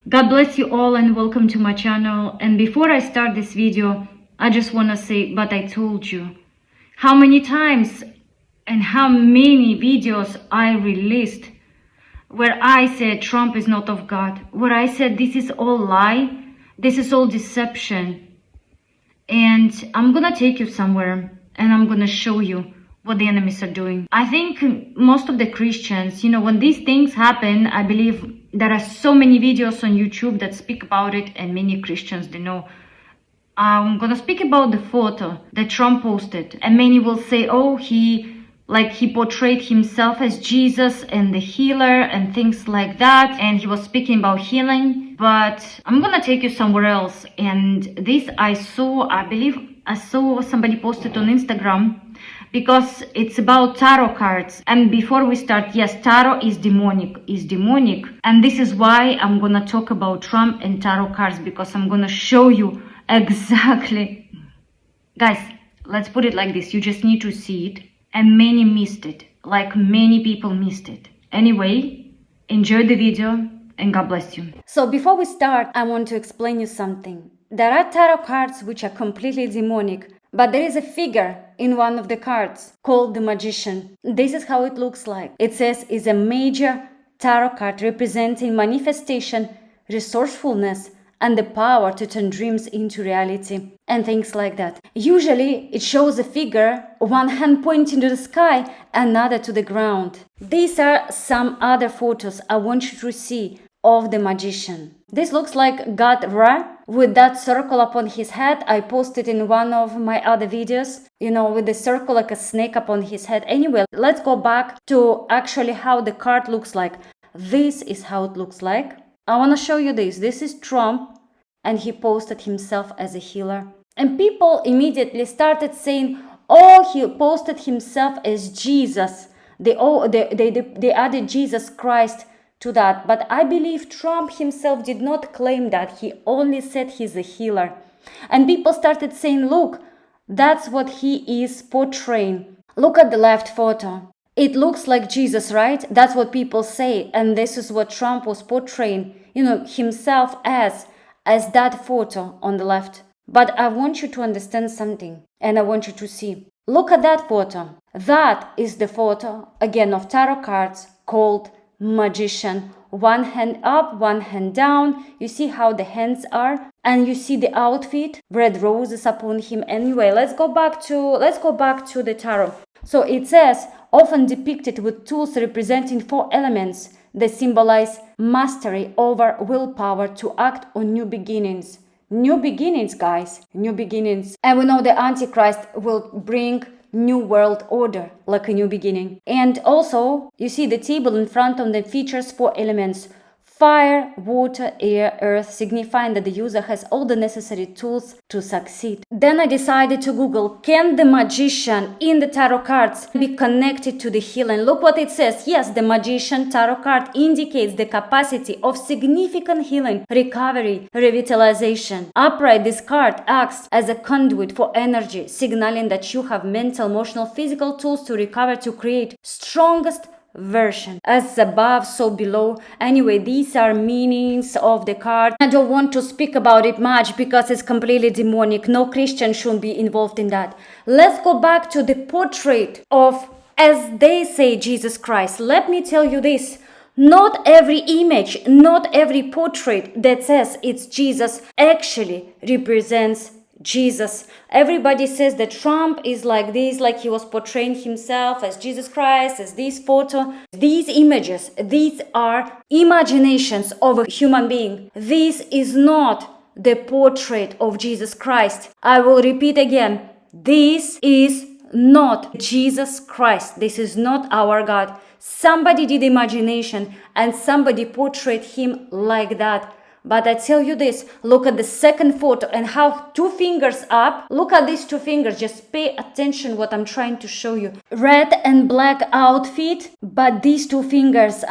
God bless you all and welcome to my channel. And before I start this video, I just want to say, but I told you. How many times and how many videos I released where I said Trump is not of God, where I said this is all lie, this is all deception. And I'm gonna take you somewhere and I'm gonna show you what the enemies are doing. I think most of the Christians, when these things happen, I believe there are so many videos on YouTube that speak about it, and many Christians, they know. I'm gonna speak about the photo that Trump posted, and many will say, oh, he portrayed himself as Jesus and the healer and things like that, and he was speaking about healing. But I'm gonna take you somewhere else. And this I believe I saw somebody posted on Instagram, because it's about tarot cards. And before we start, yes, tarot is demonic, and this is why I'm gonna talk about Trump and tarot cards, because I'm gonna show you exactly. Guys, let's put it like this, you just need to see it, and many missed it, like many people missed it. Anyway, enjoy the video and God bless you. So before we start, I want to explain you something. There are tarot cards which are completely demonic, but there is a figure in one of the cards called the Magician. This is how it looks like. It says is a major tarot card representing manifestation, resourcefulness, and the power to turn dreams into reality and things like that. Usually it shows a figure, one hand pointing to the sky, another to the ground. These are some other photos I want you to see of the Magician. This looks like God Ra with that circle upon his head. I posted in one of my other videos, with the circle like a snake upon his head. Anyway, let's go back to actually how the card looks like. This is how it looks like. I want to show you this. This is Trump, and he posted himself as a healer. And people immediately started saying, oh, he posted himself as Jesus. They added Jesus Christ to that. But I believe Trump himself did not claim that. He only said he's a healer. And people started saying, look, that's what he is portraying. Look at the left photo. It looks like Jesus, right? That's what people say. And this is what Trump was portraying, himself as that photo on the left. But I want you to understand something, and I want you to see. Look at that photo. That is the photo, again, of tarot cards called Magician. One hand up, one hand down. You see how the hands are, and you see the outfit, red roses upon him. Anyway, let's go back to the tarot. So it says, often depicted with tools representing 4 elements that symbolize mastery over willpower to act on new beginnings. New beginnings, guys, new beginnings. And we know the Antichrist will bring new world order, like a new beginning. And also, you see the table in front of them features 4 elements: fire, water, air, earth, signifying that the user has all the necessary tools to succeed. Then I decided to Google, can the Magician in the tarot cards be connected to the healing? Look what it says. Yes, the Magician tarot card indicates the capacity of significant healing, recovery, revitalization. Upright, this card acts as a conduit for energy, signaling that you have mental, emotional, physical tools to recover, to create strongest version. As above, so below. Anyway, these are meanings of the card. I don't want to speak about it much because it's completely demonic. No Christian should be involved in that. Let's go back to the portrait of, as they say, Jesus Christ. Let me tell you this. Not every image, not every portrait that says it's Jesus actually represents Jesus. Everybody says that Trump is like this, like he was portraying himself as Jesus Christ, as this photo. These images, these are imaginations of a human being. This is not the portrait of Jesus Christ. I will repeat again. This is not Jesus Christ. This is not our God. Somebody did imagination and somebody portrayed him like that. But I tell you this, look at the second photo and how 2 fingers up. Look at these 2 fingers. Just pay attention what I'm trying to show you. Red and black outfit, but these 2 fingers,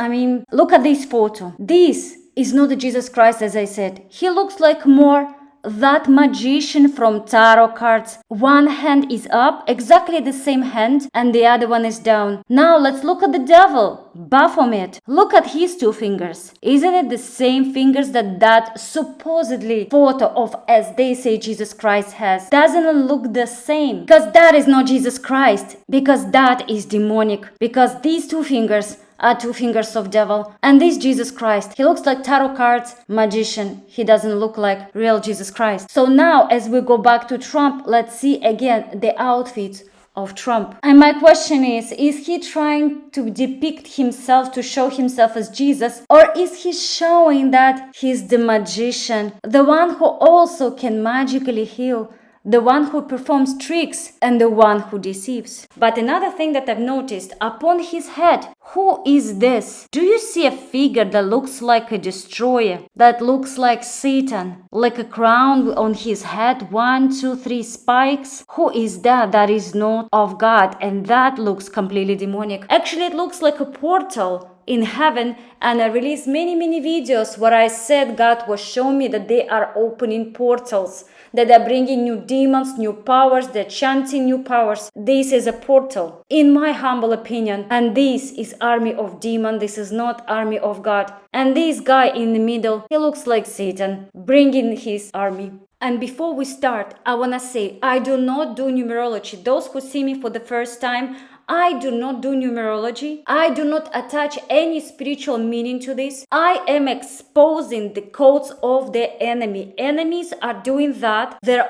look at this photo. This is not Jesus Christ, as I said. He looks like more that magician from tarot cards. One hand is up, exactly the same hand, and the other one is down. Now let's look at the devil, Baphomet. Look at his two fingers. Isn't it the same fingers that supposedly photo of, as they say, Jesus Christ has? Doesn't it look the same? Because that is not Jesus Christ, because that is demonic, because these two fingers are two fingers of devil. And this Jesus Christ, he looks like tarot cards magician. He doesn't look like real Jesus Christ. So now as we go back to Trump, let's see again the outfits of Trump. And my question is he trying to depict himself, to show himself as Jesus, or is he showing that he's the magician, the one who also can magically heal, the one who performs tricks, and the one who deceives? But another thing that I've noticed, upon his head, who is this? Do you see a figure that looks like a destroyer, that looks like Satan, like a crown on his head, 1, 2, 3 spikes? Who is that? That is not of God, and that looks completely demonic. Actually, it looks like a portal in heaven, and I released many videos where I said God was showing me that they are opening portals, that they're bringing new demons, new powers, they're chanting new powers. This is a portal, in my humble opinion, and this is army of demon. This is not army of God. And this guy in the middle, he looks like Satan bringing his army. And before we start, I want to say, I do not do numerology. Those who see me for the first time, I do not do numerology. I do not attach any spiritual meaning to this. I am exposing the codes of the enemy. Enemies are doing that. They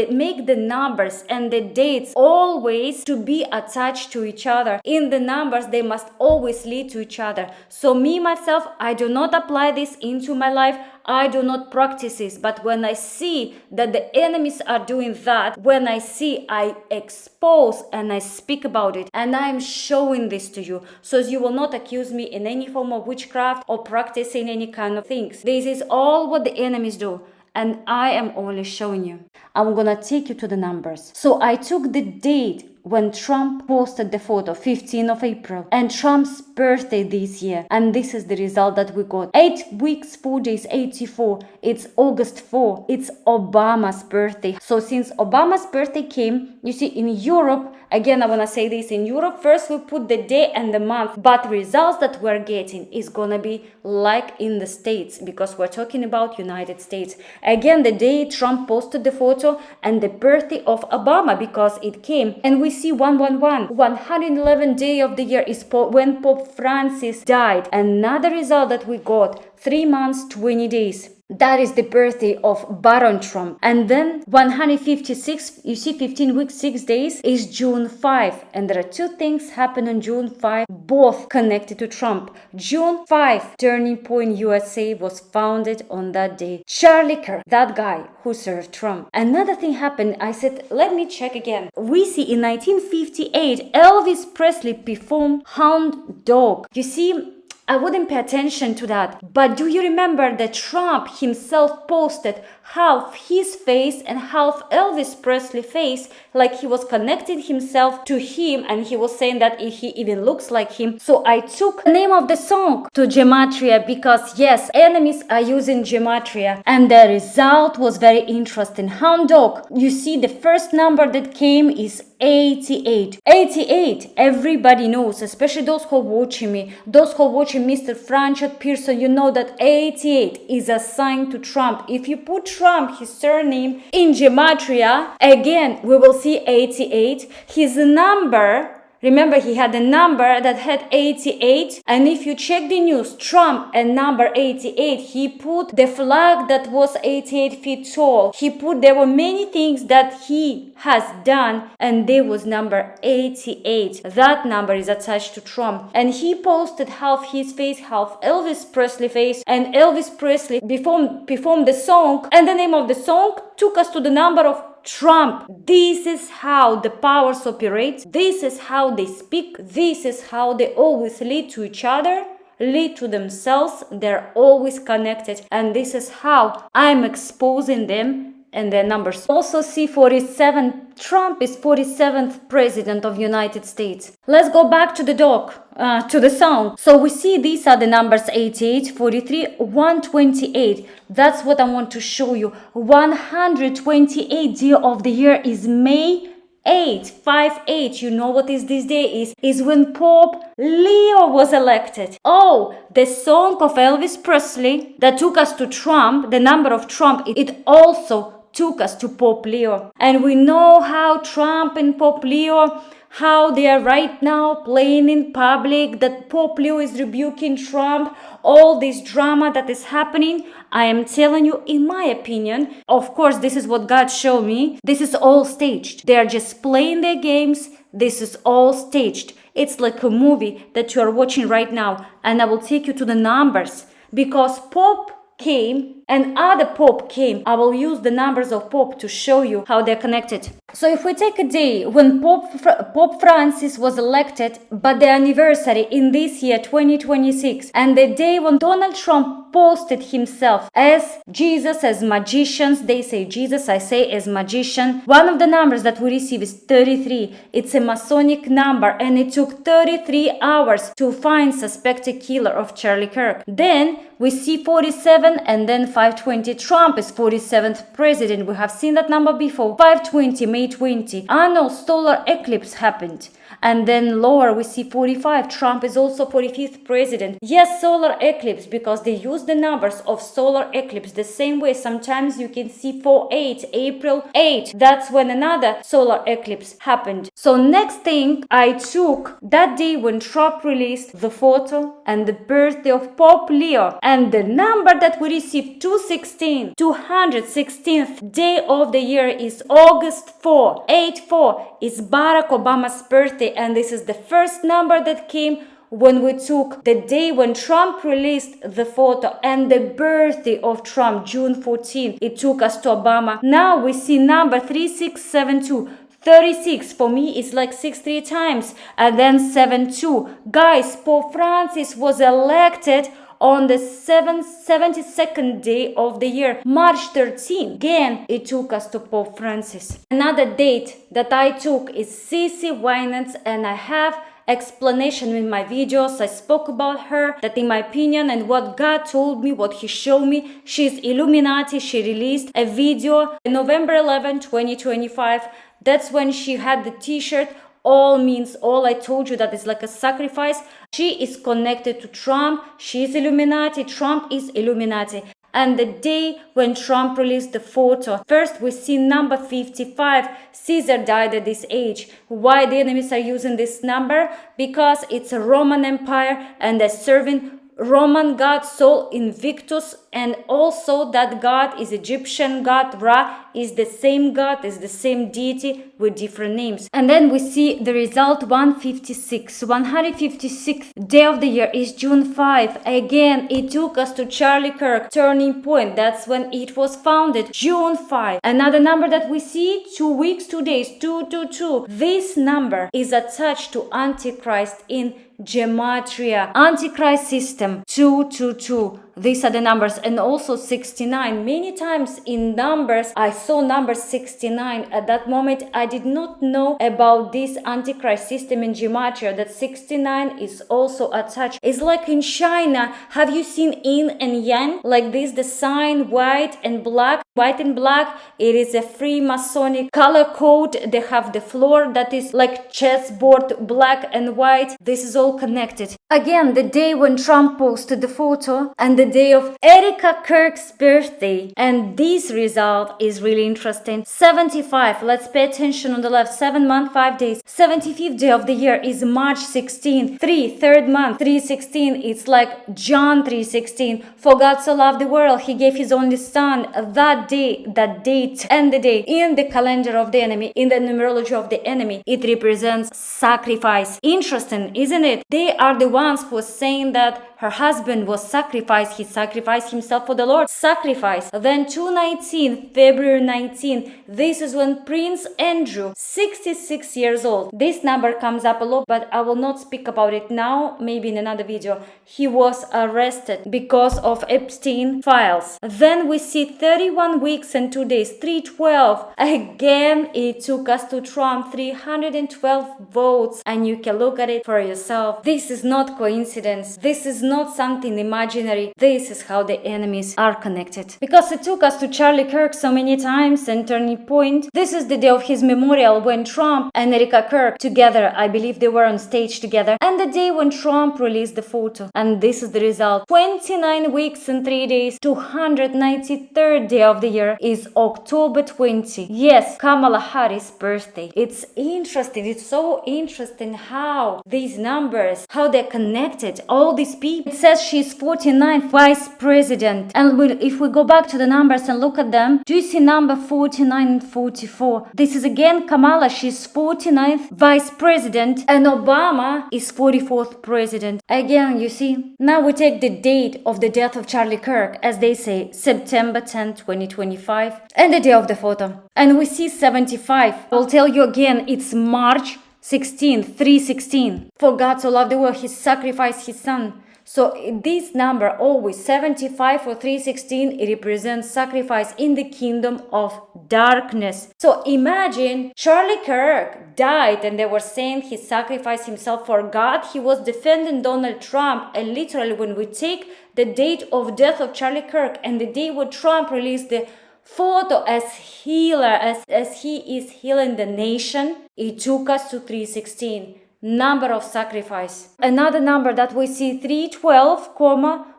make the numbers and the dates always to be attached to each other. In the numbers, they must always lead to each other. So me, myself, I do not apply this into my life. I do not practice this, but when I see that the enemies are doing that, when I see, I expose and I speak about it, and I am showing this to you, so you will not accuse me in any form of witchcraft or practicing any kind of things. This is all what the enemies do, and I am only showing you. I'm gonna take you to the numbers. So I took the date when Trump posted the photo, 15th of April, and Trump's birthday this year. And this is the result that we got. 8 weeks, 4 days, 84. It's August 4. It's Obama's birthday. So since Obama's birthday came, you see in Europe, again, I want to say this, in Europe, first we put the day and the month, but results that we're getting is gonna be like in the States, because we're talking about United States. Again, the day Trump posted the photo and the birthday of Obama, because it came. And we see 111. 111 day of the year is when Pope Francis died. Another result that we got, 3 months, 20 days. That is the birthday of Baron Trump. And then 156, you see 15 weeks, 6 days is June 5. And there are two things happen on June 5, both connected to Trump. June 5, Turning Point USA was founded on that day. Charlie Kirk, that guy who served Trump. Another thing happened, I said, let me check again. We see in 1958, Elvis Presley performed Hound Dog. You see, I wouldn't pay attention to that. But do you remember that Trump himself posted half his face and half Elvis Presley face, like he was connecting himself to him, and he was saying that he even looks like him. So I took the name of the song to gematria, because yes, enemies are using gematria, and the result was very interesting. Hound Dog, you see the first number that came is 88. 88, everybody knows, especially those who are watching me, those who are watching Mr. Franchot Pearson, you know that 88 is assigned to Trump. If you put Trump, his surname, in gematria, again, we will see 88. His number, remember, he had a number that had 88, and if you check the news, Trump and number 88, he put the flag that was 88 feet tall. There were many things that he has done, and there was number 88. That number is attached to Trump. And he posted half his face, half Elvis Presley face, and Elvis Presley performed the song, and the name of the song took us to the number of Trump. This is how the powers operate. This is how they speak. This is how they always lead to each other, lead to themselves. They're always connected. And this is how I'm exposing them and their numbers. Also see 47. Trump is 47th president of United States. Let's go back to the doc, to the song. So we see these are the numbers 88, 43, 128. That's what I want to show you. 128 day of the year is May 8, 5-8. You know what is this day is when Pope Leo was elected. Oh, the song of Elvis Presley that took us to Trump, the number of Trump, it also took us to Pope Leo. And we know how Trump and Pope Leo, how they are right now playing in public, that Pope Leo is rebuking Trump, all this drama that is happening. I am telling you, in my opinion, of course, this is what God showed me. This is all staged. They are just playing their games. This is all staged. It's like a movie that you are watching right now. And I will take you to the numbers because Pope came and other Pope came. I will use the numbers of Pope to show you how they're connected. So if we take a day when Pope Francis was elected, but the anniversary in this year 2026, and the day when Donald Trump posted himself as Jesus, as magicians, they say Jesus, I say as magician. One of the numbers that we receive is 33. It's a Masonic number, and it took 33 hours to find suspected killer of Charlie Kirk. Then we see 47 and then 520. Trump is 47th president. We have seen that number before. 520, May 20. Annual solar eclipse happened. And then lower we see 45. Trump is also 45th president. Yes, solar eclipse, because they use the numbers of solar eclipse the same way. Sometimes you can see 4-8, April 8. That's when another solar eclipse happened. So next thing, I took that day when Trump released the photo and the birthday of Pope Leo. And the number that we received, 216, 216th day of the year is August 4. 8-4 is Barack Obama's birthday. And this is the first number that came when we took the day when Trump released the photo and the birthday of Trump, June 14. It took us to Obama. Now we see number 3672. 36 for me is like 63 times, and then 72. Guys, Pope Francis was elected on the 72nd day of the year, March 13. Again, it took us to Pope Francis. Another date that I took is Cece Winans, and I have explanation in my videos. I spoke about her, that in my opinion and what God told me, what he showed me, she's Illuminati. She released a video November 11, 2025. That's when she had the t-shirt, all means all. I told you that is like a sacrifice. She is connected to Trump. She is Illuminati. Trump is Illuminati. And the day when Trump released the photo, first we see number 55. Caesar died at this age. Why the enemies are using this number? Because it's a Roman Empire and they're serving Roman god Sol Invictus, and also that god is Egyptian god Ra, is the same god, is the same deity with different names. And then we see the result 156. 156th day of the year is June 5. Again, it took us to Charlie Kirk, turning point. That's when it was founded, June 5. Another number that we see, 2 weeks, 2 days, 222. This number is attached to Antichrist in Gematria, Antichrist system, 222. These are the numbers, and also 69. Many times in numbers, I saw number 69. At that moment, I did not know about this Antichrist system in Gematria, that 69 is also attached. It's like in China. Have you seen yin and yang? Like this, the sign white and black. White and black, it is a Freemasonic color code. They have the floor that is like chessboard, black and white. This is all connected. Again, the day when Trump posted the photo and the day of Erica Kirk's birthday. And this result is really interesting. 75, let's pay attention on the left. 7 months, 5 days. 75th day of the year is March 16. 3rd month, 316. It's like John 3:16. For God so loved the world, he gave his only son. That day, that date, and the day in the calendar of the enemy, in the numerology of the enemy, it represents sacrifice. Interesting, isn't it? They are the ones who are saying that her husband was sacrificed. He sacrificed himself for the Lord. Sacrifice. Then 219, February 19, this is when Prince Andrew, 66 years old. This number comes up a lot, but I will not speak about it now, maybe in another video. He was arrested because of Epstein files. Then we see 31 weeks and 2 days, 312. Again, it took us to Trump, 312 votes, and you can look at it for yourself. This is not coincidence. This is not something imaginary. This is how the enemies are connected. Because it took us to Charlie Kirk so many times and turning point. This is the day of his memorial when Trump and Erica Kirk together, I believe they were on stage together, and the day when Trump released the photo. And this is the result. 29 weeks and 3 days, 293rd day of the year is October 20. Yes, Kamala Harris' birthday. It's interesting. It's so interesting how these numbers, how they're connected. All these people. It says she's 49th vice president. And if we go back to the numbers and look at them, do you see number 49 and 44? This is again Kamala. She's 49th vice president and Obama is 44th president. Again, you see. Now we take the date of the death of Charlie Kirk, as they say, September 10, 2025, and the day of the photo. And we see 75. I'll tell you again, it's March 16, 316. For God so loved the world, he sacrificed his son. So this number always 75 or 316, it represents sacrifice in the kingdom of darkness. So imagine Charlie Kirk died and they were saying he sacrificed himself for God. He was defending Donald Trump, and literally when we take the date of death of Charlie Kirk and the day when Trump released the photo as healer, as he is healing the nation, it took us to 316. Number of sacrifice. Another number that we see 312,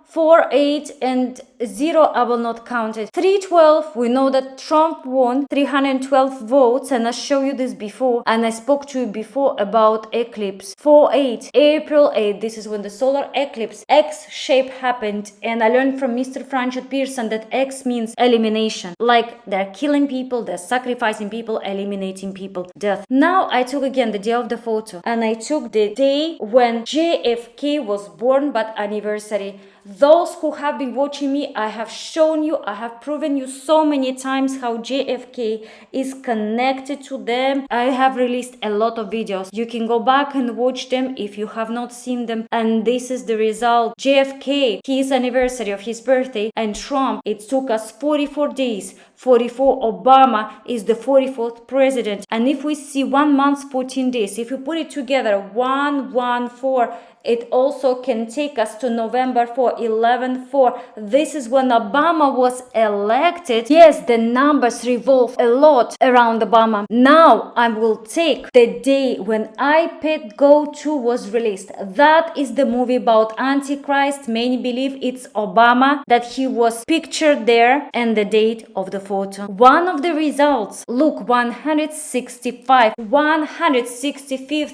48 and 0, I will not count it. 312, we know that Trump won 312 votes, and I showed you this before, and I spoke to you before about eclipse. 48, April 8, this is when the solar eclipse, X shape happened, and I learned from Mr. Franchot Pearson that X means elimination. Like they're killing people, they're sacrificing people, eliminating people, death. Now I took again the day of the photo, and I took the day when JFK was born, but anniversary. Those who have been watching me, I have shown you, I have proven you so many times how JFK is connected to them. I have released a lot of videos. You can go back and watch them if you have not seen them. And this is the result. JFK, his anniversary of his birthday, and Trump, it took us 44 days. 44, Obama is the 44th president. And if we see 1 month, 14 days, if you put it together, 114, it also can take us to November 4, 11-4. This is when Obama was elected. Yes, the numbers revolve a lot around Obama. Now I will take the day when iPad Go 2 was released. That is the movie about Antichrist. Many believe it's Obama, that he was pictured there, and the date of the photo. One of the results, look, 165th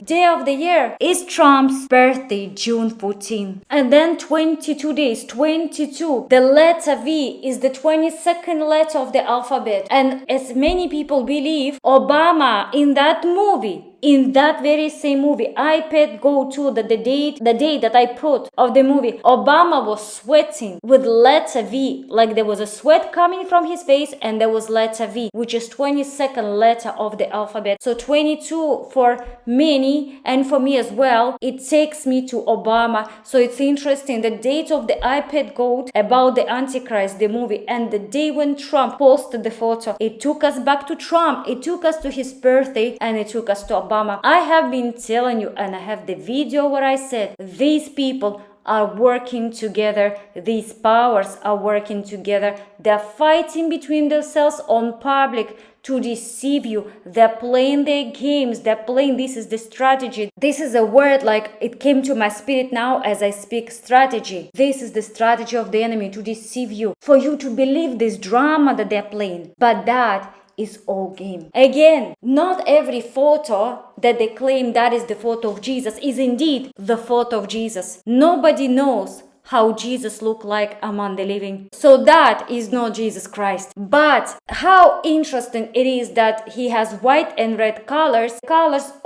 day of the year is Trump's birthday, June 14. And then 22 days, 22. The letter V is the 22nd letter of the alphabet. And as many people believe, Obama in that movie, in that very same movie, iPad Go 2, the date that I put of the movie, Obama was sweating with letter V, like there was a sweat coming from his face, and there was letter V, which is 22nd letter of the alphabet. So 22 for many, and for me as well, it takes me to Obama. So it's interesting, the date of the iPad Go about the Antichrist, the movie, and the day when Trump posted the photo, it took us back to Trump, it took us to his birthday, and it took us to Obama. I have been telling you, and I have the video where I said these people are working together, these powers are working together, they're fighting between themselves on public to deceive you. They're playing their games, they're playing, this is the strategy. This is a word, like it came to my spirit now as I speak, strategy. This is the strategy of the enemy, to deceive you, for you to believe this drama that they're playing. But that is all game. Again, not every photo that they claim that is the photo of Jesus is indeed the photo of Jesus. Nobody knows how Jesus looked like among the living. So that is not Jesus Christ. But how interesting it is that he has white and red colors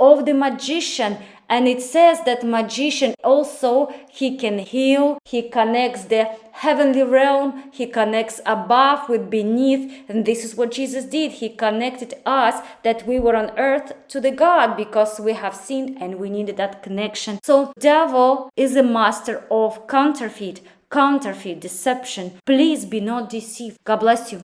of the magician, And it says that magician also, he can heal, he connects the heavenly realm, he connects above with beneath. And this is what Jesus did. He connected us that we were on earth to the God because we have sinned and we needed that connection. So devil is a master of counterfeit deception. Please be not deceived. God bless you.